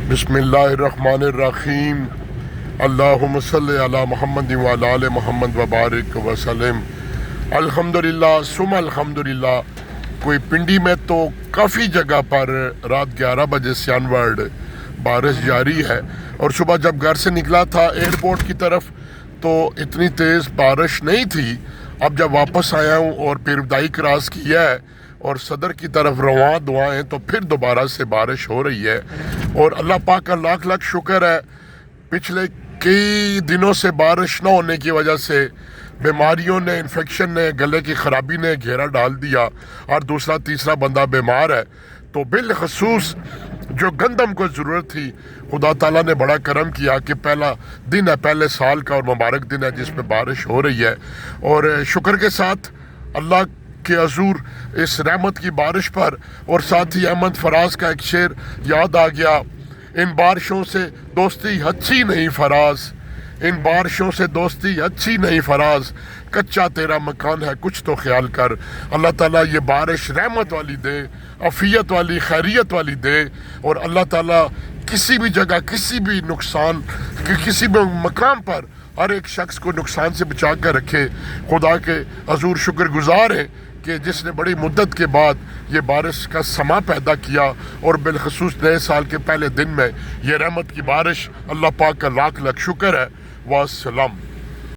بسم اللہ الرحمن الرحیم اللہم صلی علی محمد وعلی آل محمد وبارک وسلم۔ الحمدللہ ثم الحمدللہ۔ کوئی پنڈی میں تو کافی جگہ پر رات 11 بجے سے آنورڈ بارش جاری ہے، اور صبح جب گھر سے نکلا تھا ایئرپورٹ کی طرف تو اتنی تیز بارش نہیں تھی۔ اب جب واپس آیا ہوں اور پھر دائی کراس کیا ہے اور صدر کی طرف رواں دعائیں، تو پھر دوبارہ سے بارش ہو رہی ہے، اور اللہ پاک کا لاکھ لاکھ شکر ہے۔ پچھلے کئی دنوں سے بارش نہ ہونے کی وجہ سے بیماریوں نے، انفیکشن نے، گلے کی خرابی نے گھیرا ڈال دیا، اور دوسرا تیسرا بندہ بیمار ہے۔ تو بالخصوص جو گندم کو ضرورت تھی، خدا تعالیٰ نے بڑا کرم کیا کہ پہلا دن ہے، پہلے سال کا، اور مبارک دن ہے جس پہ بارش ہو رہی ہے۔ اور شکر کے ساتھ اللہ کے حضور اس رحمت کی بارش پر، اور ساتھ ہی احمد فراز کا ایک شعر یاد آ گیا، ان بارشوں سے دوستی اچھی نہیں فراز، ان بارشوں سے دوستی اچھی نہیں فراز، کچا تیرا مکان ہے کچھ تو خیال کر۔ اللہ تعالیٰ یہ بارش رحمت والی دے، عافیت والی، خیریت والی دے، اور اللہ تعالیٰ کسی بھی جگہ، کسی بھی نقصان، کسی بھی مقام پر ہر ایک شخص کو نقصان سے بچا کر رکھے۔ خدا کے حضور شکر گزار ہیں کہ جس نے بڑی مدت کے بعد یہ بارش کا سما پیدا کیا، اور بالخصوص نئے سال کے پہلے دن میں یہ رحمت کی بارش، اللہ پاک کا لاکھ لاکھ شکر ہے۔ والسلام۔